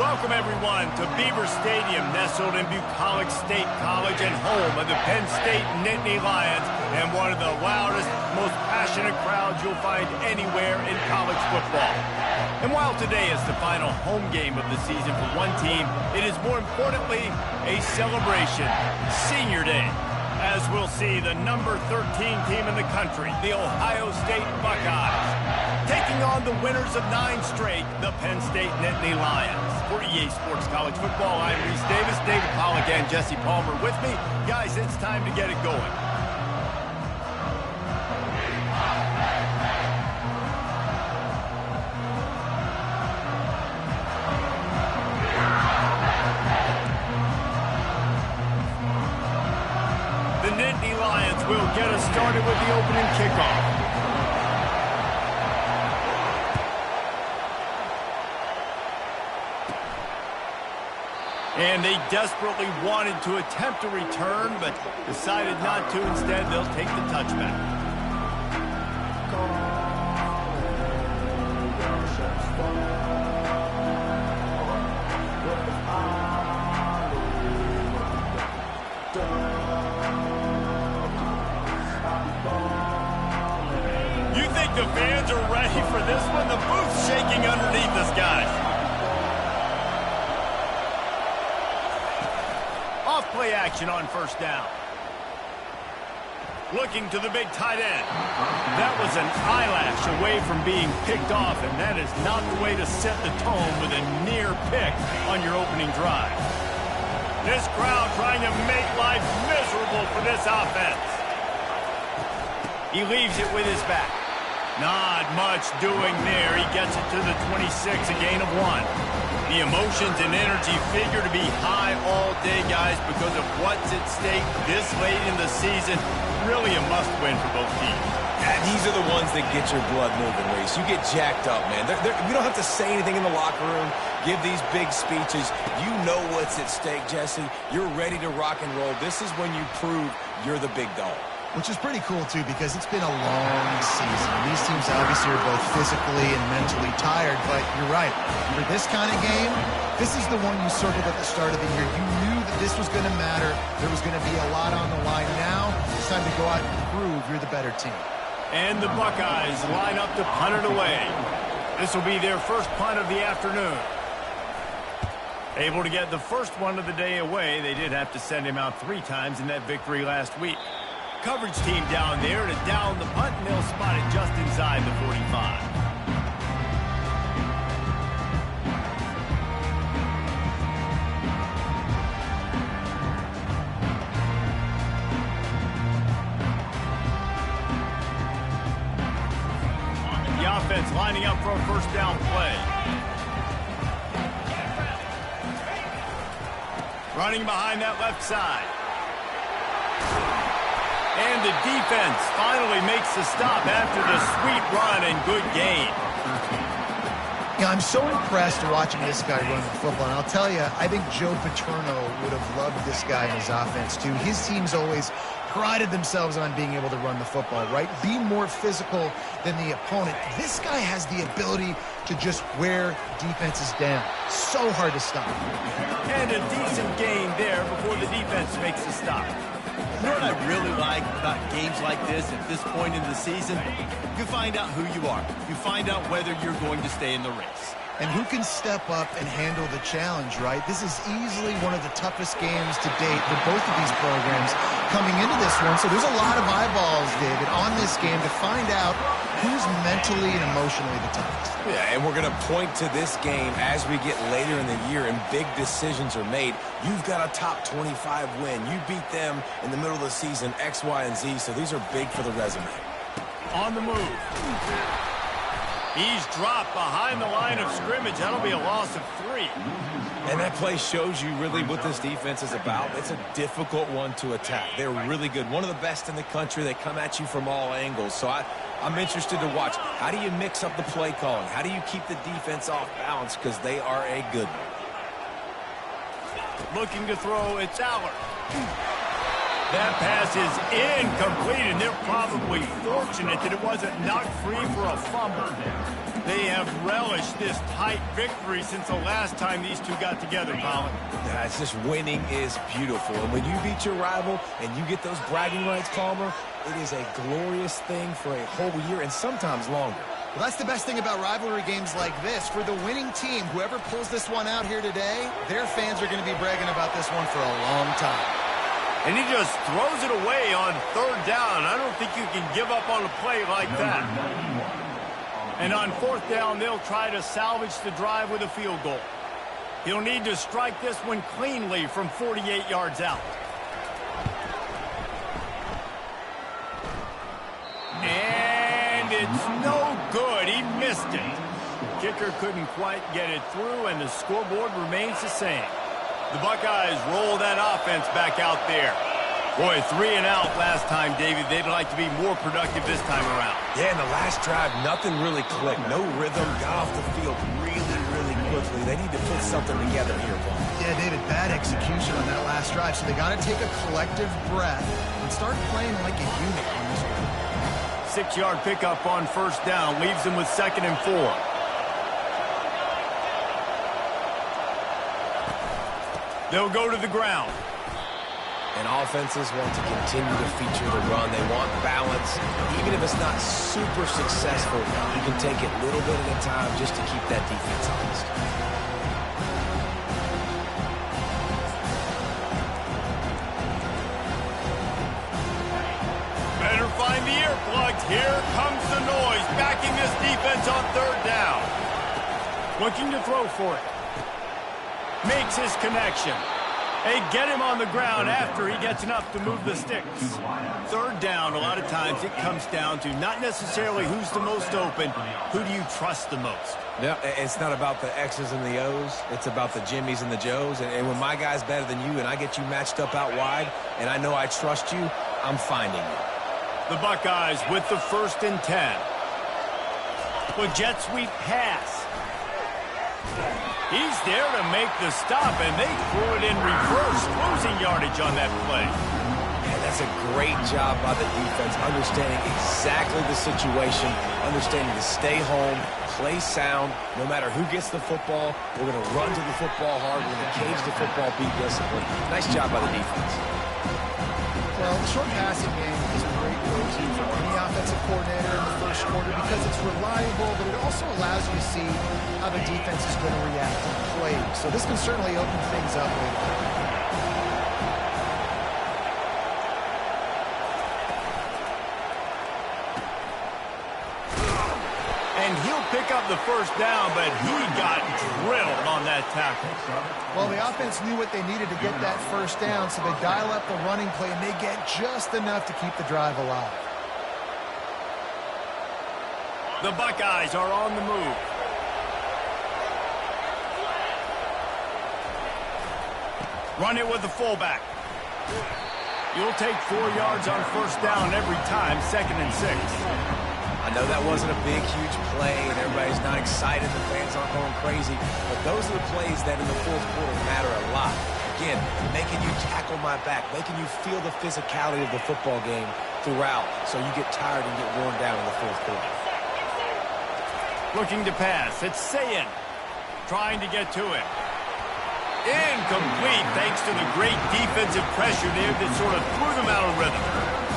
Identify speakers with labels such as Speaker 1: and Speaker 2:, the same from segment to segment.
Speaker 1: Welcome, everyone, to Beaver Stadium, nestled in Bucolic State College and home of the Penn State Nittany Lions, and one of the loudest, most passionate crowds you'll find anywhere in college football. And while today is the final home game of the season for one team, it is more importantly a celebration, Senior Day, as we'll see the number 13 team in the country, the Ohio State Buckeyes, taking on the winners of 9 straight, the Penn State Nittany Lions. For EA Sports College Football, I'm Reese Davis, David Pollack, and Jesse Palmer with me. Guys, it's time to get it going. The Nittany Lions will get us started with the opening kickoff. And they desperately wanted to attempt a return, but decided not to. Instead, they'll take the touchback. You think the fans are ready for this one? The booth's shaking underneath us, guys. Play action on first down. Looking to the big tight end. That was an eyelash away from being picked off, and that is not the way to set the tone with a near pick on your opening drive. This crowd trying to make life miserable for this offense. He leaves it with his back. Not much doing there. He gets it to the 26, a gain of 1. The emotions and energy figure to be high all day, guys, because of what's at stake this late in the season. Really a must-win for both teams.
Speaker 2: Yeah, these are the ones that get your blood moving, Reese. You get jacked up, man. You don't have to say anything in the locker room, give these big speeches. You know what's at stake, Jesse. You're ready to rock and roll. This is when you prove you're the big dog.
Speaker 3: Which is pretty cool, too, because it's been a long season. These teams obviously are both physically and mentally tired, but you're right. For this kind of game, this is the one you circled at the start of the year. You knew that this was going to matter. There was going to be a lot on the line. Now, it's time to go out and prove you're the better team.
Speaker 1: And the Buckeyes line up to punt it away. This will be their first punt of the afternoon. Able to get the first one of the day away. They did have to send him out 3 times in that victory last week. Coverage team down there to down the punt, and they'll spot it just inside the 45. The offense lining up for a first down play. Running behind that left side. And the defense finally makes the stop after the sweet run and good gain.
Speaker 3: Yeah, I'm so impressed watching this guy run the football. And I'll tell you, I think Joe Paterno would have loved this guy in his offense, too. His teams always prided themselves on being able to run the football, right? Be more physical than the opponent. This guy has the ability to just wear defenses down. So hard to stop.
Speaker 1: And a decent gain there before the defense makes the stop. You know what I really like about games like this at this point in the season? You find out who you are. You find out whether you're going to stay in the race.
Speaker 3: And who can step up and handle the challenge, right? This is easily one of the toughest games to date for both of these programs coming into this one. So there's a lot of eyeballs, David, on this game to find out who's mentally and emotionally the toughest.
Speaker 2: Yeah, and we're going to point to this game as we get later in the year and big decisions are made. You've got a top 25 win. You beat them in the middle of the season, X, Y, and Z, so these are big for the resume.
Speaker 1: On the move. He's dropped behind the line of scrimmage. That'll be a loss of 3.
Speaker 2: And that play shows you really what this defense is about. It's a difficult one to attack. They're really good. One of the best in the country. They come at you from all angles. So I'm interested to watch. How do you mix up the play calling? How do you keep the defense off balance? Because they are a good one.
Speaker 1: Looking to throw, it's Aller. That pass is incomplete, and they're probably fortunate that it wasn't knocked free for a fumble. They have relished this tight victory since the last time these two got together, Colin.
Speaker 2: Yeah, it's just winning is beautiful. And when you beat your rival and you get those bragging rights, Palmer, it is a glorious thing for a whole year and sometimes longer.
Speaker 3: Well, that's the best thing about rivalry games like this. For the winning team, whoever pulls this one out here today, their fans are going to be bragging about this one for a long time.
Speaker 1: And he just throws it away on third down. I don't think you can give up on a play like that. And on fourth down, they'll try to salvage the drive with a field goal. He'll need to strike this one cleanly from 48 yards out. And it's no good. He missed it. Kicker couldn't quite get it through, and the scoreboard remains the same. The Buckeyes roll that offense back out there. Boy, 3 and out last time, David. They'd like to be more productive this time around.
Speaker 2: Yeah, in the last drive, nothing really clicked. No rhythm, got off the field really quickly. They need to put something together here, Paul.
Speaker 3: Yeah, David, bad execution on that last drive, so they got to take a collective breath and start playing like a unit on this one.
Speaker 1: 6-yard pickup on first down leaves them with 2nd and 4. They'll go to the ground.
Speaker 2: And offenses want to continue to feature the run. They want balance. Even if it's not super successful, you can take it little bit at a time just to keep that defense honest.
Speaker 1: Better find the earplugs. Here comes the noise, backing this defense on third down. Looking to throw for it. Makes his connection. They get him on the ground after he gets enough to move the sticks. Third down, a lot of times it comes down to not necessarily who's the most open, who do you trust the most?
Speaker 2: Yeah, it's not about the X's and the O's. It's about the Jimmys and the Joes. And when my guy's better than you and I get you matched up out wide and I know I trust you, I'm finding you.
Speaker 1: The Buckeyes with the 1st and 10. With jet sweep pass. He's there to make the stop, and they threw it in reverse, losing yardage on that play.
Speaker 2: And that's a great job by the defense, understanding exactly the situation, understanding to stay home, play sound. No matter who gets the football, we're going to run to the football hard. We're going to cage the football, be disciplined. Nice job by the defense.
Speaker 3: Well, the short passing game is a great go-to for any offensive coordinator in the first quarter because it's reliable, but it also allows you to see how the defense is going to react to plays. So this can certainly open things up later.
Speaker 1: And he'll pick up the first down, but he got drilled on that tackle.
Speaker 3: Well, the offense knew what they needed to get that first down, so they dial up the running play, and they get just enough to keep the drive alive.
Speaker 1: The Buckeyes are on the move. Run it with the fullback. You'll take 4 yards on first down every time, 2nd and 6.
Speaker 2: I know that wasn't a big, huge play, and everybody's not excited. The fans aren't going crazy. But those are the plays that in the fourth quarter matter a lot. Again, making you tackle my back, making you feel the physicality of the football game throughout so you get tired and get worn down in the fourth quarter.
Speaker 1: Looking to pass. It's Sayin trying to get to it. Incomplete thanks to the great defensive pressure there that sort of threw them out of rhythm.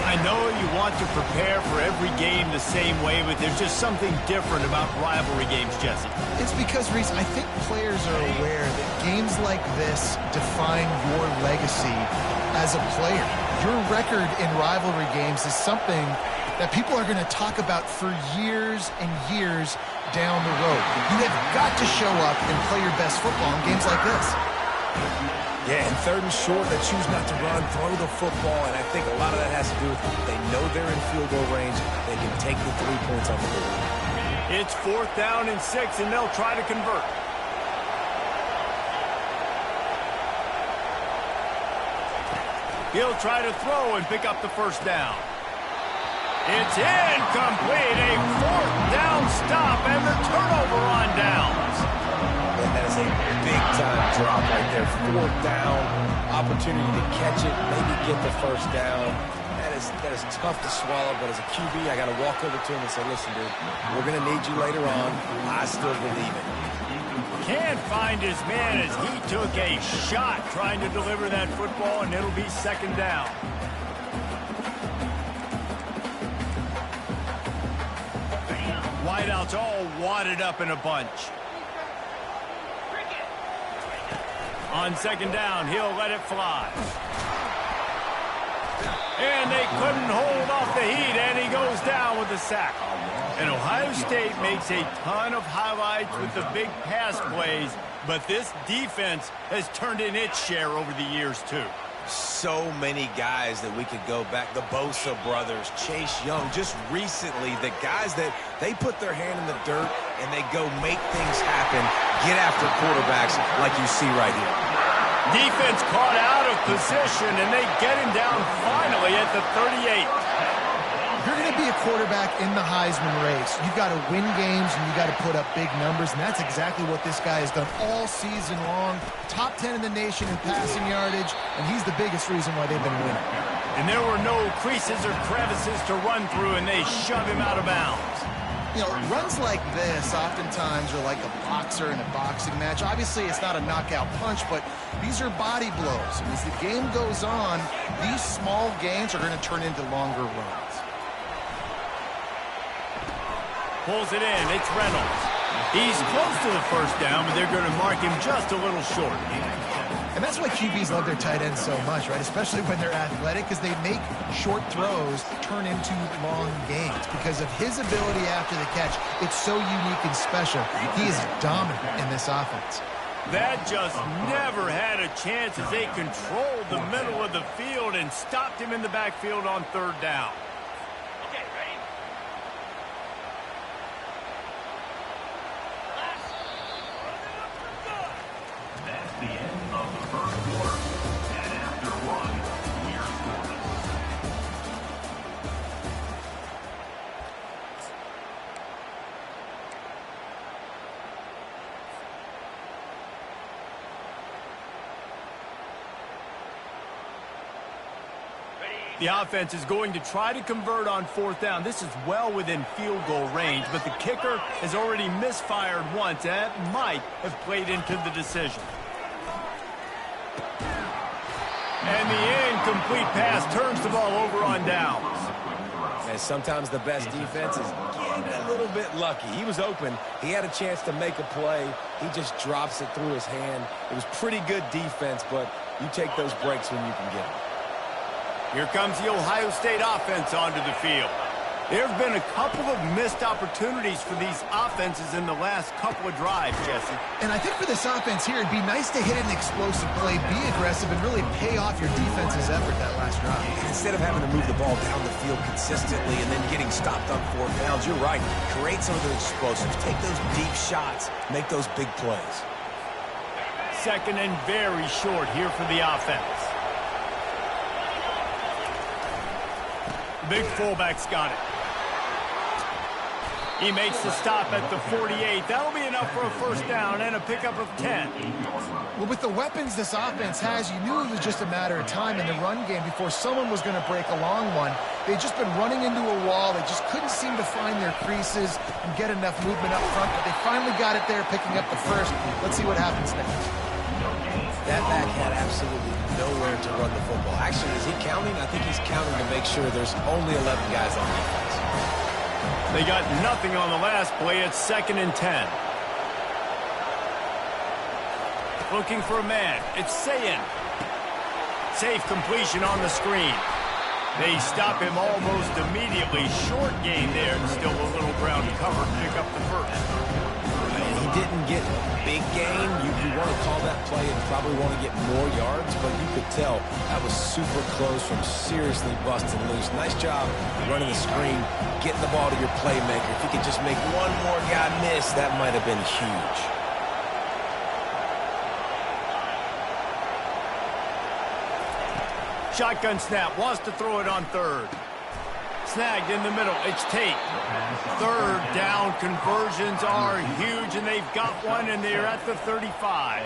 Speaker 1: I know you want to prepare for every game the same way, but there's just something different about rivalry games, Jesse.
Speaker 3: It's because, Reese, I think players are aware that games like this define your legacy as a player. Your record in rivalry games is something that people are going to talk about for years and years down the road. You have got to show up and play your best football in games like this.
Speaker 2: Yeah, and 3rd and short, they choose not to run, throw the football, and I think a lot of that has to do with they know they're in field goal range. They can take the 3 points on the board.
Speaker 1: It's 4th down and 6, and they'll try to convert. He'll try to throw and pick up the first down. It's incomplete. A 4th down stop and the turnover on downs.
Speaker 2: And that is a big-time drop right there. 4th down, opportunity to catch it, maybe get the first down. That is that is tough to swallow, but as a QB, I got to walk over to him and say, listen, dude, we're going to need you later on. I still believe it.
Speaker 1: Can't find his man as he took a shot trying to deliver that football, and it'll be second down. Wideouts all wadded up in a bunch. On second down, he'll let it fly. And they couldn't hold off the heat, and he goes down with a sack. And Ohio State makes a ton of highlights with the big pass plays, but this defense has turned in its share over the years, too.
Speaker 2: So many guys that we could go back. The Bosa brothers, Chase Young, just recently, the guys that they put their hand in the dirt and they go make things happen, get after quarterbacks like you see right here.
Speaker 1: Defense caught out of position, and they get him down finally at the 38.
Speaker 3: If you're going to be a quarterback in the Heisman race, you've got to win games and you've got to put up big numbers, and that's exactly what this guy has done all season long. Top 10 in the nation in passing yardage, and he's the biggest reason why they've been winning.
Speaker 1: And there were no creases or crevices to run through, and they shove him out of bounds.
Speaker 3: You know, runs like this oftentimes are like a boxer in a boxing match. Obviously, it's not a knockout punch, but these are body blows. And as the game goes on, these small gains are going to turn into longer runs.
Speaker 1: Pulls it in. It's Reynolds. He's close to the first down, but they're going to mark him just a little short.
Speaker 3: And that's why QBs love their tight ends so much, right? Especially when they're athletic, because they make short throws turn into long gains. Because of his ability after the catch, it's so unique and special. He is dominant in this offense.
Speaker 1: That just never had a chance as they controlled the middle of the field and stopped him in the backfield on third down. The offense is going to try to convert on fourth down. This is well within field goal range, but the kicker has already misfired once. That might have played into the decision. And the incomplete pass turns the ball over on downs.
Speaker 2: And sometimes the best defense is getting a little bit lucky. He was open. He had a chance to make a play. He just drops it through his hand. It was pretty good defense, but you take those breaks when you can get them.
Speaker 1: Here comes the Ohio State offense onto the field. There have been a couple of missed opportunities for these offenses in the last couple of drives, Jesse.
Speaker 3: And I think for this offense here, it'd be nice to hit an explosive play, be aggressive, and really pay off your defense's effort that last drive.
Speaker 2: Instead of having to move the ball down the field consistently and then getting stopped on fourth downs, you're right. Create some of those explosives. Take those deep shots. Make those big plays.
Speaker 1: Second and very short here for the offense. Big fullback's got it. He makes the stop at the 48. That'll be enough for a first down and a pickup of 10.
Speaker 3: Well, with the weapons this offense has, you knew it was just a matter of time in the run game before someone was going to break a long one. They'd just been running into a wall. They just couldn't seem to find their creases and get enough movement up front, but they finally got it there, picking up the first. Let's see what happens next.
Speaker 2: That back had absolutely nowhere to run the football. Actually, is he counting? I think he's counting to make sure there's only 11 guys on defense.
Speaker 1: They got nothing on the last play. It's second and 10. Looking for a man. It's Sayin. Safe completion on the screen. They stop him almost immediately. Short gain there, and still a little ground cover to pick up the first.
Speaker 2: And he didn't get a big gain. You want to call that play and probably want to get more yards, but you could tell that was super close from seriously busting loose. Nice job running the screen, getting the ball to your playmaker. If you could just make one more guy miss, that might have been huge.
Speaker 1: Shotgun snap, wants to throw it on third. Snagged in the middle, it's Tate. Third down conversions are huge, and they've got one, and they're at the 35.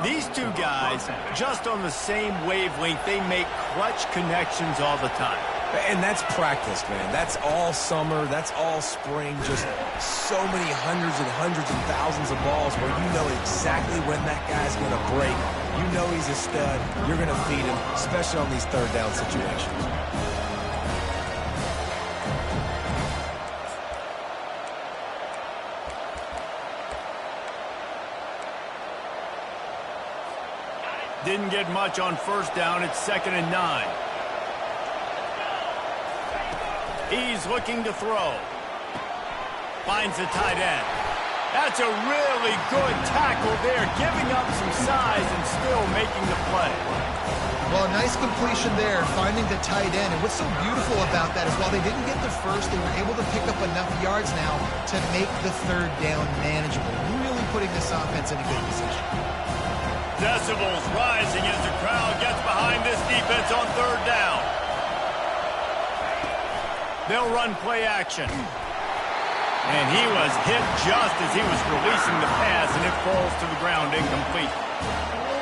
Speaker 1: These two guys, just on the same wavelength, they make clutch connections all the time.
Speaker 2: And that's practice, man. That's all summer. That's all spring. Just so many hundreds and thousands of balls where you know exactly when that guy's going to break. You know he's a stud. You're going to feed him, especially on these third down situations.
Speaker 1: Didn't get much on first down. It's 2nd and 9. He's looking to throw. Finds the tight end. That's a really good tackle there, giving up some size and still making the play.
Speaker 3: Well, nice completion there, finding the tight end. And what's so beautiful about that is while they didn't get the first, they were able to pick up enough yards now to make the third down manageable, really putting this offense in a good position.
Speaker 1: Decibels rising as the crowd gets behind this defense on third down. They'll run play action. And he was hit just as he was releasing the pass, and it falls to the ground incomplete.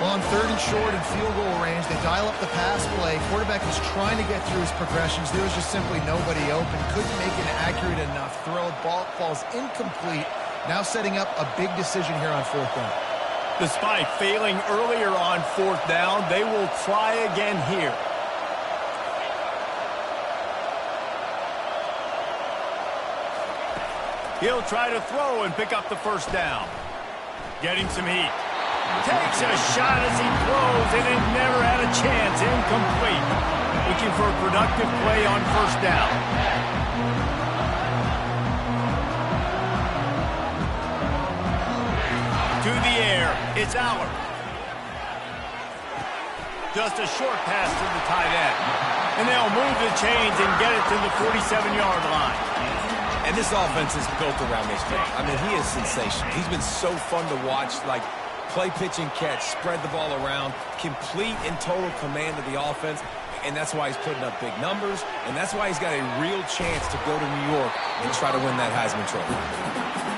Speaker 3: Well, on 3rd and short and field goal range, they dial up the pass play. Quarterback was trying to get through his progressions. There was just simply nobody open. Couldn't make an accurate enough throw. Ball falls incomplete. Now setting up a big decision here on 4th down.
Speaker 1: Despite failing earlier on 4th down, they will try again here. He'll try to throw and pick up the first down. Getting some heat. Takes a shot as he throws, and it never had a chance. Incomplete. Looking for a productive play on first down. To the air, it's Aller. Just a short pass to the tight end. And they'll move the chains and get it to the 47-yard line.
Speaker 2: And this offense is built around this guy. I mean, he is sensational. He's been so fun to watch, like play, pitch, and catch, spread the ball around, complete and total command of the offense. And that's why he's putting up big numbers, and that's why he's got a real chance to go to New York and try to win that Heisman Trophy.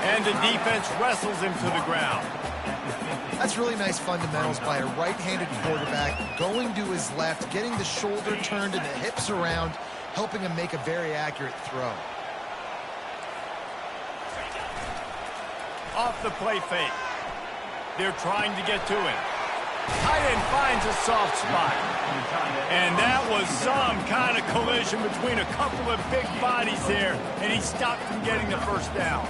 Speaker 1: And the defense wrestles him to the ground.
Speaker 3: That's really nice fundamentals by a right-handed quarterback, going to his left, getting the shoulder turned and the hips around, helping him make a very accurate throw.
Speaker 1: Off the play fake. They're trying to get to him. Tight end finds a soft spot. And that was some kind of collision between a couple of big bodies there, and he stopped from getting the first down.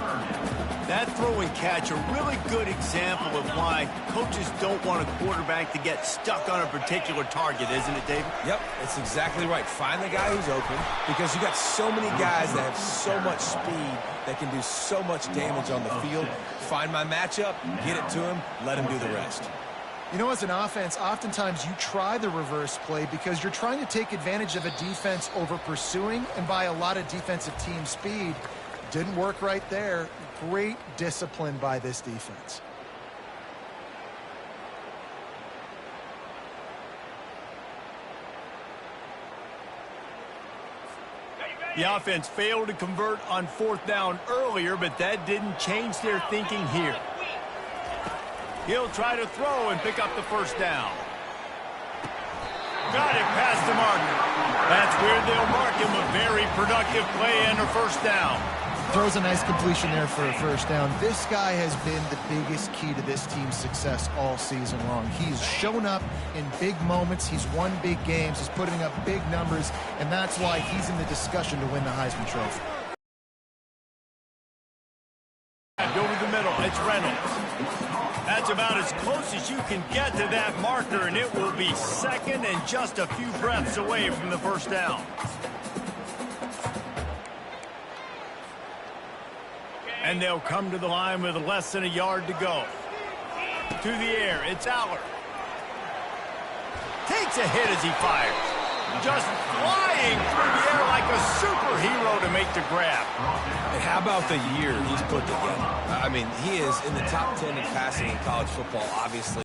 Speaker 1: That throw and catch, a really good example of why coaches don't want a quarterback to get stuck on a particular target, isn't it, David?
Speaker 2: Yep, that's exactly right. Find the guy who's open, because you got so many guys that have so much speed that can do so much damage on the field. Find my matchup, get it to him, let him do the rest.
Speaker 3: You know, as an offense, oftentimes you try the reverse play because you're trying to take advantage of a defense over pursuing and by a lot of defensive team speed. Didn't work right there. Great discipline by this defense.
Speaker 1: The offense failed to convert on 4th down earlier, but that didn't change their thinking here. He'll try to throw and pick up the first down. Got it past the marker. That's where they'll mark him a very productive play and a first down.
Speaker 3: Throws a nice completion there for a first down. This guy has been the biggest key to this team's success all season long. He's shown up in big moments. He's won big games. He's putting up big numbers, and that's why he's in the discussion to win the Heisman Trophy.
Speaker 1: Go to the middle. It's Reynolds. That's about as close as you can get to that marker, and it will be 2nd and just a few breaths away from the first down. And they'll come to the line with less than a yard to go. To the air, it's Aller. Takes a hit as he fires. Just flying through the air like a superhero to make the grab.
Speaker 2: And how about the year he's put together? I mean, he is in the top 10 in passing in college football, obviously.